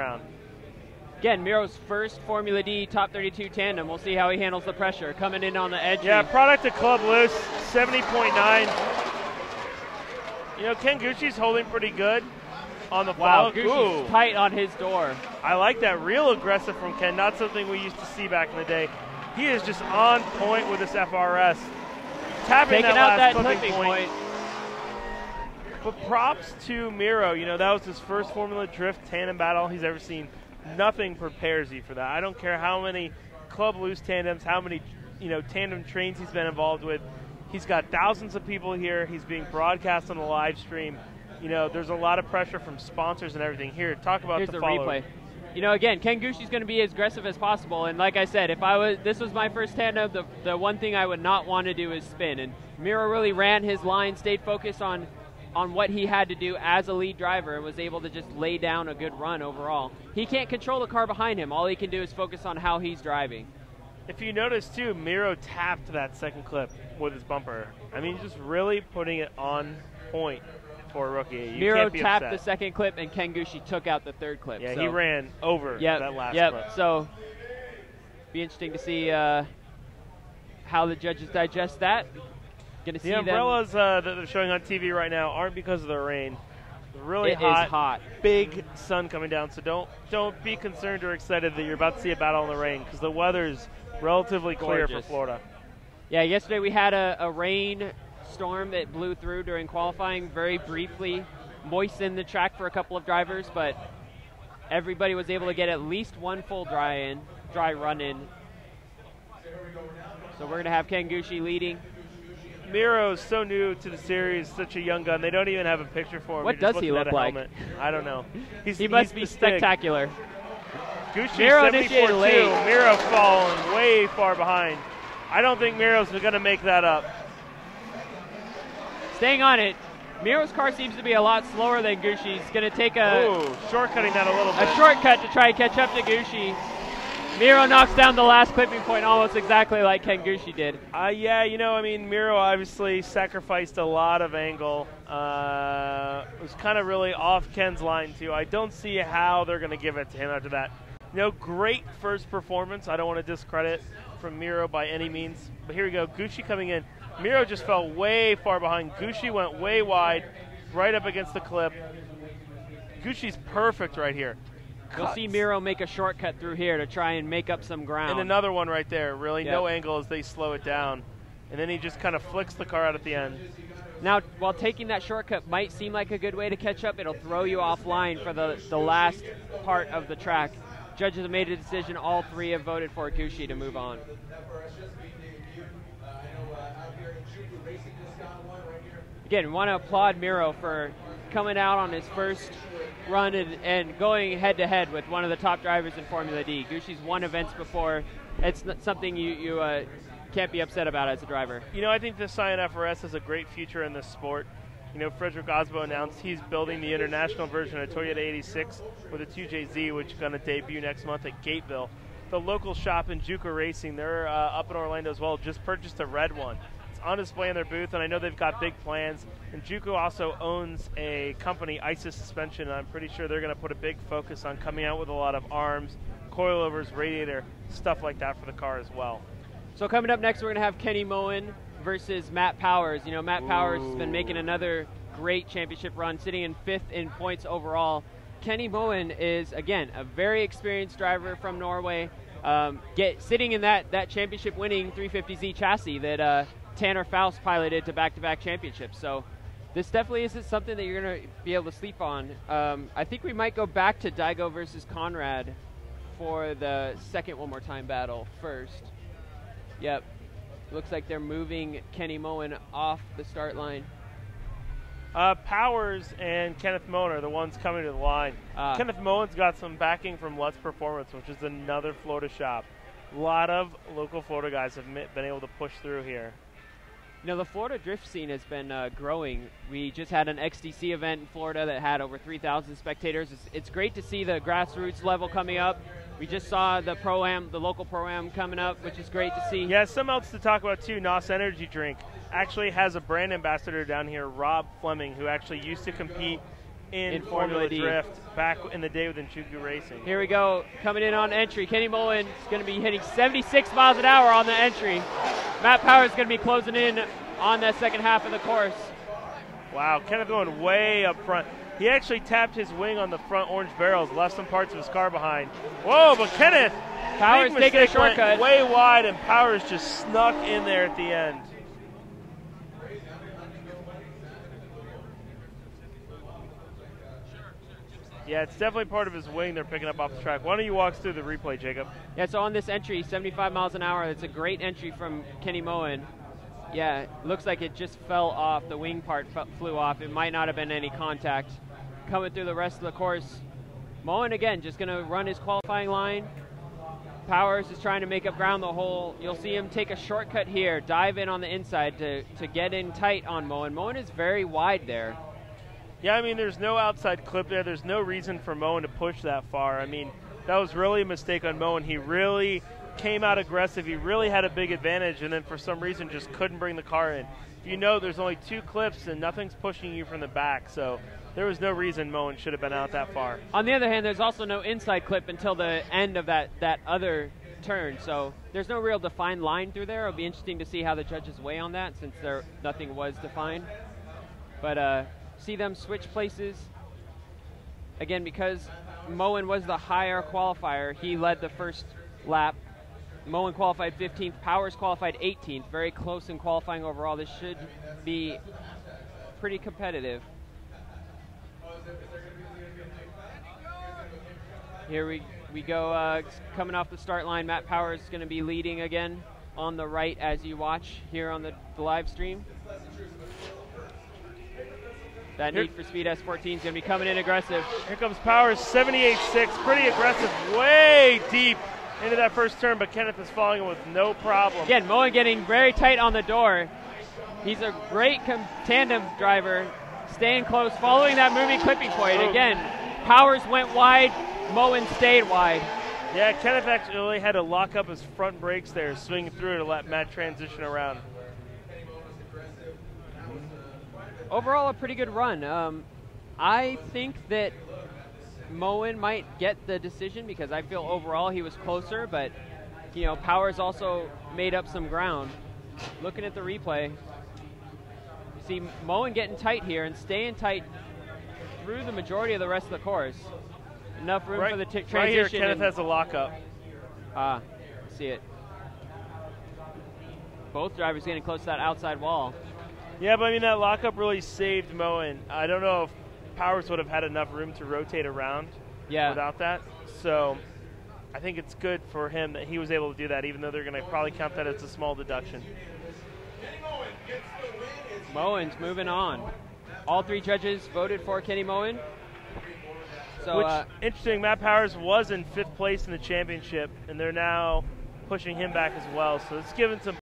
round. Again, Miro's first Formula D Top 32 tandem. We'll see how he handles the pressure. Coming in on the edge. Yeah, product of Club Loose, 70.9. You know, Ken Gucci's holding pretty good on the wow, follow. Gucci's tight on his door. I like that. Real aggressive from Ken. Not something we used to see back in the day. He is just on point with this FRS. Tapping Taking that out last that clipping point. But props to Miro. You know, that was his first Formula Drift tandem battle he's ever seen. Nothing prepares you for that. I don't care how many Club Loose tandems, how many tandem trains he's been involved with. He's got thousands of people here. He's being broadcast on the live stream. You know, there's a lot of pressure from sponsors and everything. Here, talk about Here's the follow. Replay. You know, again, Ken Gucci's going to be as aggressive as possible. And like I said, if this was my first tandem, the one thing I would not want to do is spin. And Miro really ran his line, stayed focused on what he had to do as a lead driver, and was able to just lay down a good run overall. He can't control the car behind him. All he can do is focus on how he's driving. If you notice, too, Miro tapped that second clip with his bumper. I mean, just really putting it on point for a rookie. Miro tapped the second clip, and Ken Gucci took out the third clip. Yeah, so he ran over that last clip. So be interesting to see how the judges digest that. Gonna see the umbrellas that they're showing on TV right now aren't because of the rain. It's really hot, big sun coming down. So don't be concerned or excited that you're about to see a battle in the rain, because the weather's relatively clear for Florida. Yeah, yesterday we had a rain storm that blew through during qualifying, very briefly moistened the track for a couple of drivers, but everybody was able to get at least one full dry run in. So we're going to have Ken Gucci leading. Miro is so new to the series, such a young gun. They don't even have a picture for him. What does he look like? I don't know. He must be spectacular. Gucci Miro initiated late. Miro falling way far behind. I don't think Miro's going to make that up. Staying on it, Miro's car seems to be a lot slower than Gucci's. Going to take shortcutting that a little bit. A shortcut to try and catch up to Gucci. Miro knocks down the last clipping point almost exactly like Ken Gucci did. Yeah, you know, I mean, Miro obviously sacrificed a lot of angle. It was kind of really off Ken's line, too. I don't see how they're going to give it to him after that. You know, great first performance. I don't want to discredit from Miro by any means. But here we go. Gucci coming in. Miro just fell way far behind. Gucci went way wide, right up against the clip. Gucci's perfect right here. You'll see Miro make a shortcut through here to try and make up some ground. And another one right there. Really no angle as they slow it down. And then he just kind of flicks the car out at the end. Now, while taking that shortcut might seem like a good way to catch up, it'll throw you offline for the last part of the track. Judges have made a decision. All three have voted for Gucci to move on. Again, want to applaud Miro for coming out on his first run and going head-to-head with one of the top drivers in Formula D. Gucci's won events before. It's not something you can't be upset about as a driver. You know, I think the Scion FRS has a great future in this sport. You know, Frederick Osbo announced he's building the international version of Toyota 86 with a 2JZ, which is going to debut next month at Gateville. The local shop in Juca Racing, they're up in Orlando as well, just purchased a red one. It's on display in their booth, and I know they've got big plans. And Juco also owns a company, ISIS Suspension, and I'm pretty sure they're going to put a big focus on coming out with a lot of arms, coilovers, radiator, stuff like that for the car as well. So coming up next, we're going to have Kenny Moen versus Matt Powers. You know, Matt Powers has been making another great championship run, sitting in 5th in points overall. Kenny Moen is, again, a very experienced driver from Norway, sitting in that championship-winning 350Z chassis that Tanner Faust piloted to back-to-back championships. So this definitely isn't something that you're going to be able to sleep on. I think we might go back to Daigo versus Conrad for the second one-more-time battle first. Yep. Looks like they're moving Kenny Moen off the start line. Powers and Kenneth Moen are the ones coming to the line. Kenneth Moen's got some backing from Let's Performance, which is another Florida shop. A lot of local Florida guys have been able to push through here. You know, the Florida drift scene has been growing. We just had an XDC event in Florida that had over 3,000 spectators. It's great to see the grassroots level coming up. We just saw the Pro-Am, the local Pro-Am coming up, which is great to see. Yeah, something else to talk about too, NOS Energy Drink actually has a brand ambassador down here, Rob Fleming, who actually used to compete in Formula Drift back in the day with Enchuku Racing. Here we go, coming in on entry. Kenny Moen is going to be hitting 76 miles an hour on the entry. Matt Powers is going to be closing in on that second half of the course. Wow, Kenneth going way up front. He actually tapped his wing on the front orange barrels, left some parts of his car behind. Whoa, but Kenneth, Powers taking a shortcut. Way wide, and Powers just snuck in there at the end. Yeah, it's definitely part of his wing they're picking up off the track. Why don't you walk us through the replay, Jacob? Yeah, so on this entry, 75 miles an hour, it's a great entry from Kenny Moen. Yeah, looks like it just fell off. The wing part flew off. It might not have been any contact. Coming through the rest of the course, Moen again just going to run his qualifying line. Powers is trying to make up ground the whole. You'll see him take a shortcut here, dive in on the inside to get in tight on Moen. Moen is very wide there. Yeah, I mean, there's no outside clip there. There's no reason for Moen to push that far. I mean, that was really a mistake on Moen. He really came out aggressive. He really had a big advantage, and then for some reason just couldn't bring the car in. You know, there's only 2 clips, and nothing's pushing you from the back, so there was no reason Moen should have been out that far. On the other hand, there's also no inside clip until the end of that other turn, so there's no real defined line through there. It'll be interesting to see how the judges weigh on that, since nothing was defined. But see them switch places. Again, because Moen was the higher qualifier, he led the first lap. Moen qualified 15th, Powers qualified 18th. Very close in qualifying overall. This should be pretty competitive. Here we go, coming off the start line. Matt Powers is going to be leading again on the right as you watch here on the live stream. That Need for Speed S14 is going to be coming in aggressive. Here comes Powers, 78.6, pretty aggressive, way deep into that first turn, but Kenneth is following him with no problem. Again, Moen getting very tight on the door. He's a great tandem driver, staying close, following that moving clipping point. Again, Powers went wide, Moen stayed wide. Yeah, Kenneth actually had to lock up his front brakes there, swing through to let Matt transition around. Overall, a pretty good run. I think that Moen might get the decision because I feel overall he was closer, but you know, Powers also made up some ground. Looking at the replay, you see Moen getting tight here and staying tight through the majority of the rest of the course. Enough room for the transition. Right here, Kenneth has a lockup. See it. Both drivers getting close to that outside wall. Yeah, but I mean, that lockup really saved Moen. I don't know if Powers would have had enough room to rotate around without that. So I think it's good for him that he was able to do that, even though they're going to probably count that as a small deduction. Moen's moving on. All 3 judges voted for Kenny Moen. So, which, interesting, Matt Powers was in 5th place in the championship, and they're now pushing him back as well. So it's given some